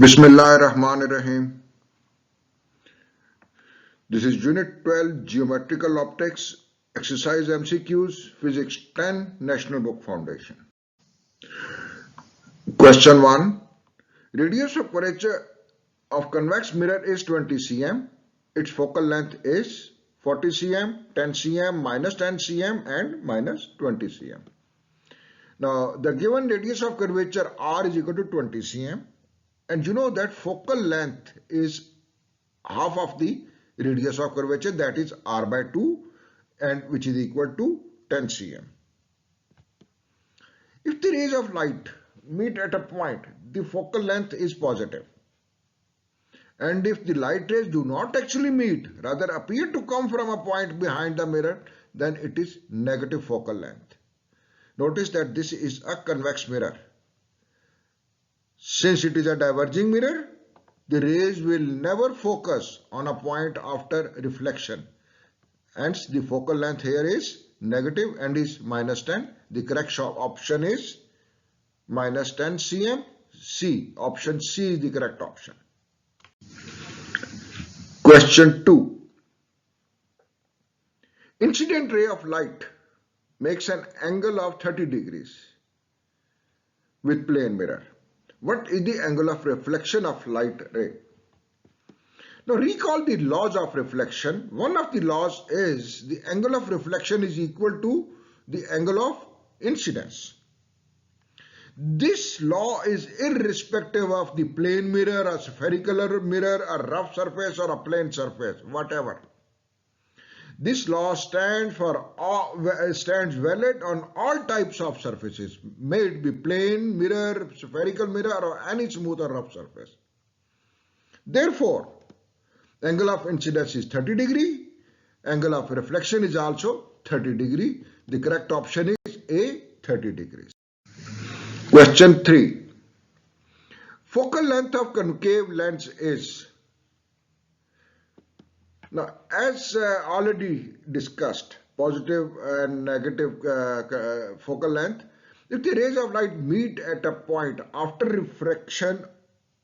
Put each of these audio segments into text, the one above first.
Bismillahirrahmanirrahim. This is Unit 12 Geometrical Optics, Exercise MCQs, Physics 10, National Book Foundation. Question 1. Radius of curvature of convex mirror is 20 cm. Its focal length is 40 cm, 10 cm, minus 10 cm and minus 20 cm. Now the given radius of curvature R is equal to 20 cm. And you know that focal length is half of the radius of curvature, that is r by 2, and which is equal to 10 cm. If the rays of light meet at a point, the focal length is positive. And if the light rays do not actually meet, rather appear to come from a point behind the mirror, then it is negative focal length. Notice that this is a convex mirror. Since it is a diverging mirror, the rays will never focus on a point after reflection. Hence, the focal length here is negative and is minus 10. The correct option is minus 10 cm. C. Option C is the correct option. Question 2. Incident ray of light makes an angle of 30 degrees with plane mirror. What is the angle of reflection of light ray? Now recall the laws of reflection. One of the laws is the angle of reflection is equal to the angle of incidence. This law is irrespective of the plane mirror, a spherical mirror, a rough surface or a plane surface, whatever. This law stands valid on all types of surfaces, may it be plane, mirror, spherical mirror or any smooth or rough surface. Therefore, angle of incidence is 30 degree, angle of reflection is also 30 degree. The correct option is A, 30 degrees. Question 3. Focal length of concave lens is. Now, as already discussed, positive and negative focal length, if the rays of light meet at a point after refraction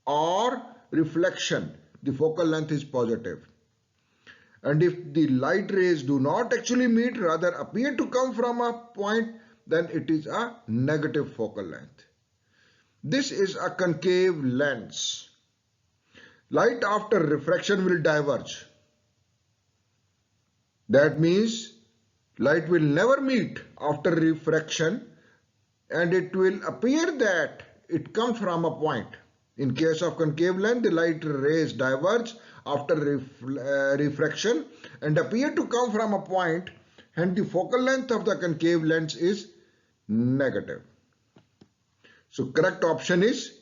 or reflection, the focal length is positive. And if the light rays do not actually meet, rather appear to come from a point, then it is a negative focal length. This is a concave lens. Light after refraction will diverge. That means light will never meet after refraction and it will appear that it comes from a point. In case of concave lens, the light rays diverge after refraction and appear to come from a point, and the focal length of the concave lens is negative. So correct option is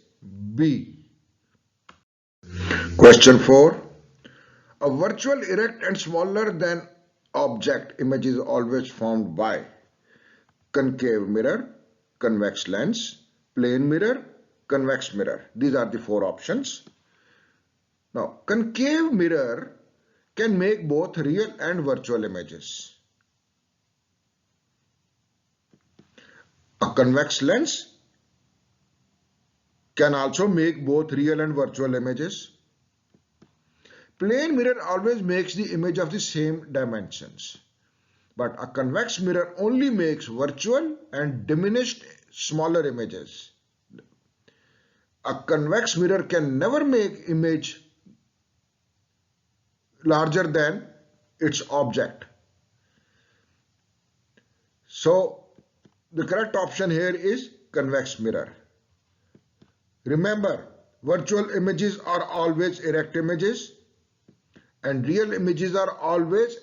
B. Question 4. A virtual erect and smaller than object image is always formed by concave mirror, convex lens, plane mirror, convex mirror. These are the 4 options. Now, concave mirror can make both real and virtual images. A convex lens can also make both real and virtual images. Plane mirror always makes the image of the same dimensions, but a convex mirror only makes virtual and diminished smaller images. A convex mirror can never make image larger than its object. So the correct option here is convex mirror. Remember, virtual images are always erect images and real images are always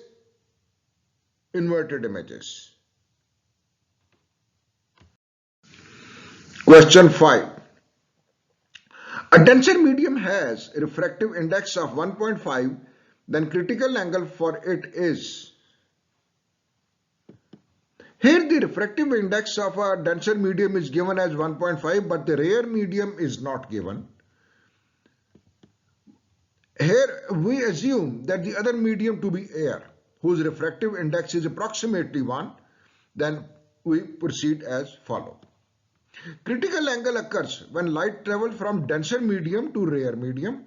inverted images. Question 5. A denser medium has a refractive index of 1.5, then critical angle for it is. Here the refractive index of a denser medium is given as 1.5, but the rare medium is not given. Here we assume that the other medium to be air, whose refractive index is approximately 1. Then we proceed as follows. Critical angle occurs when light travels from denser medium to rare medium.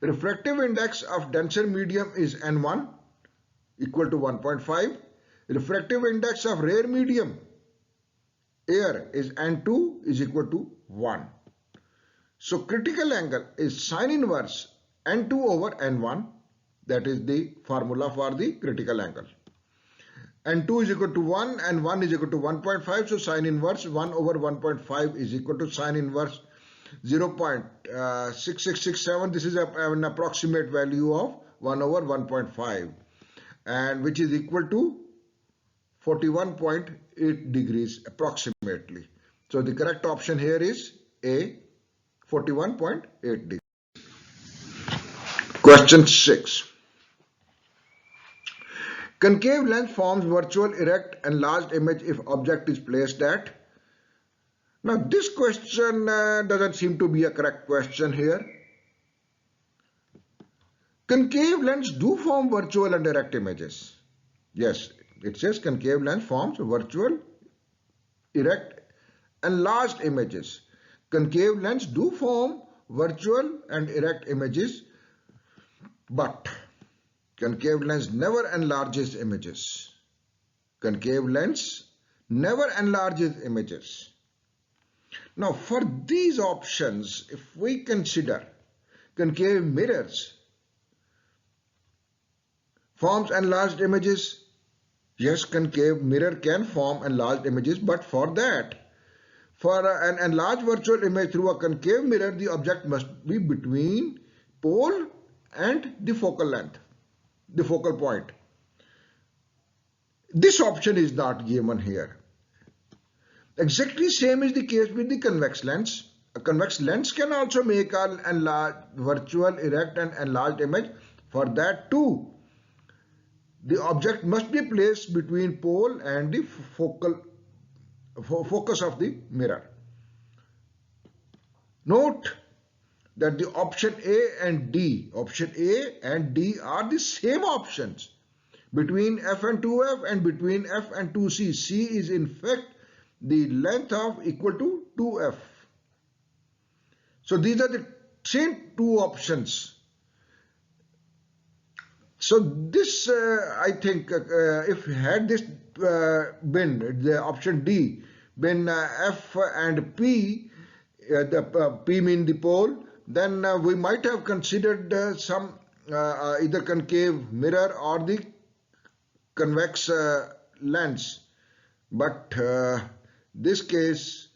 Refractive index of denser medium is N1 equal to 1.5. Refractive index of rare medium air is N2 is equal to 1. So critical angle is sine inverse N2 over N1. That is the formula for the critical angle. N2 is equal to 1 and 1 is equal to 1.5. So sine inverse 1 over 1.5 is equal to sine inverse 0.6667. This is an approximate value of 1 over 1.5 and which is equal to 41.8 degrees approximately. So the correct option here is A, 41.8 degrees. Question 6. Concave lens forms virtual erect enlarged image if object is placed at. Now this question doesn't seem to be a correct question here. Concave lens do form virtual and erect images. Yes, it says concave lens forms virtual, erect, enlarged images. Concave lens do form virtual and erect images, but concave lens never enlarges images. Concave lens never enlarges images. Now for these options, if we consider concave mirrors forms enlarged images, yes, concave mirror can form enlarged images, but for that, for an enlarged virtual image through a concave mirror, the object must be between pole and the focal length, the focal point. This option is not given here. Exactly same is the case with the convex lens. A convex lens can also make an enlarged virtual, erect and enlarged image. For that too, the object must be placed between pole and the focus of the mirror. Note that the option A and D are the same options between F and 2F and between F and 2C. C is in fact the length of equal to 2F. So these are the same two options. So this I think if had this been the option D been F and P, the P mean the pole, then we might have considered some either concave mirror or the convex lens. But this case,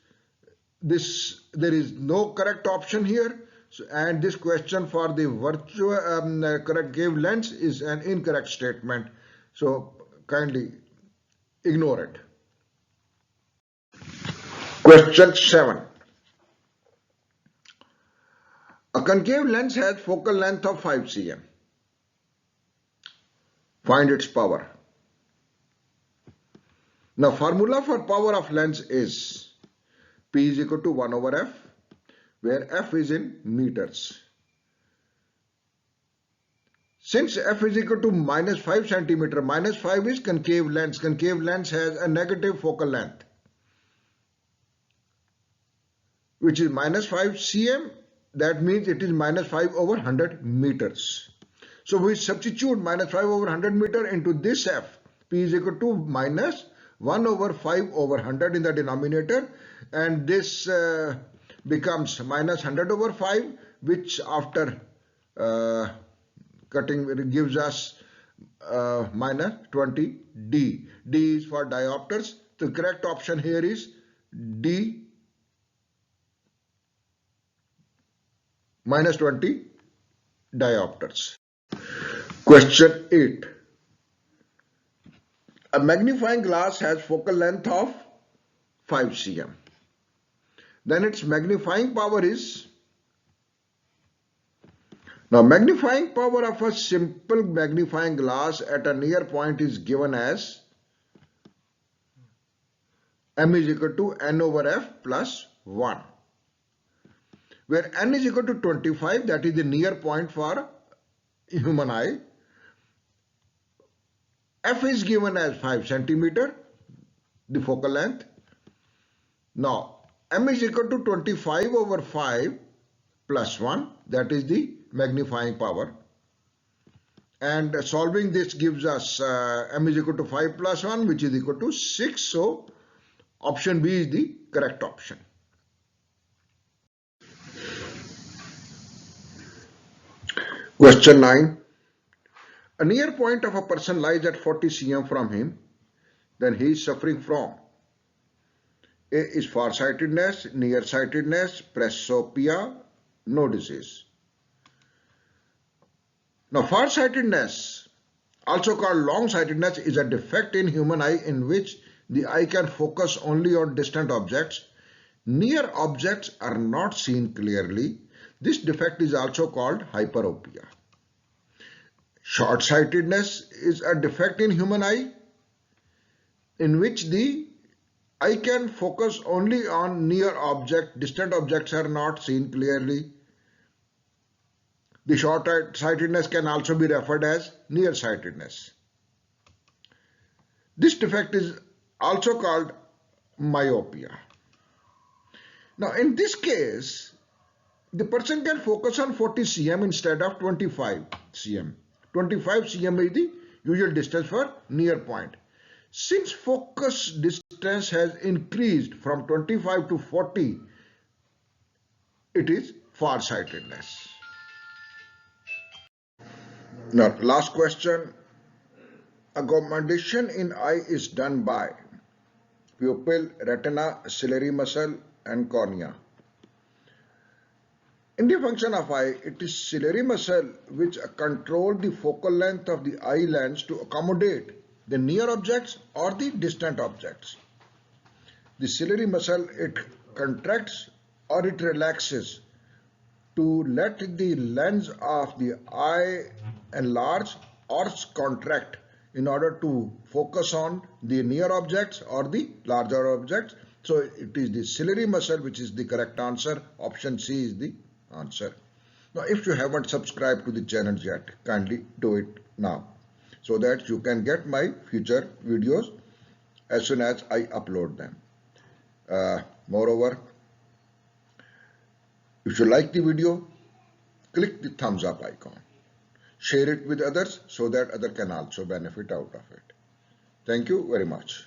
there is no correct option here. So, and this question for the virtual concave lens is an incorrect statement. So kindly ignore it. Question 7. A concave lens has focal length of 5 cm. Find its power. Now formula for power of lens is P is equal to 1 over F, where F is in meters. Since F is equal to minus 5 centimeter, minus 5 is concave lens. Concave lens has a negative focal length, which is minus 5 cm. That means it is minus 5 over 100 meters. So we substitute minus 5 over 100 meter into this F. P is equal to minus 1 over 5 over 100 in the denominator, and this becomes minus 100 over 5, which after cutting gives us minus 20 D. D is for diopters. The correct option here is D, minus 20 diopters. Question 8. A magnifying glass has focal length of 5 cm. Then its magnifying power is, now magnifying power of a simple magnifying glass at a near point is given as M is equal to N over F plus 1, where N is equal to 25, that is the near point for human eye. F is given as 5 centimeter, the focal length. Now m is equal to 25 over 5 plus 1, that is the magnifying power. And solving this gives us m is equal to 5 plus 1, which is equal to 6. So option B is the correct option. Question 9. A near point of a person lies at 40 cm from him, then he is suffering from A is farsightedness, nearsightedness, presbyopia, no disease. Now, farsightedness, also called long-sightedness, is a defect in human eye in which the eye can focus only on distant objects. Near objects are not seen clearly. This defect is also called hyperopia. Short-sightedness is a defect in human eye in which the eye can focus only on near objects. Distant objects are not seen clearly. The short-sightedness can also be referred as nearsightedness. This defect is also called myopia. Now, in this case, the person can focus on 40 cm instead of 25 cm. 25 cm is the usual distance for near point. Since focus distance has increased from 25 to 40, it is farsightedness. Now, last question. Accommodation in eye is done by pupil, retina, ciliary muscle, and cornea. In the function of eye, it is ciliary muscle which control the focal length of the eye lens to accommodate the near objects or the distant objects. The ciliary muscle, it contracts or it relaxes to let the lens of the eye enlarge or contract in order to focus on the near objects or the larger objects. So it is the ciliary muscle which is the correct answer. Option C is the answer. Now, if you haven't subscribed to the channel yet, kindly do it now so that you can get my future videos as soon as I upload them. Moreover, if you like the video, click the thumbs up icon. Share it with others so that others can also benefit out of it. Thank you very much.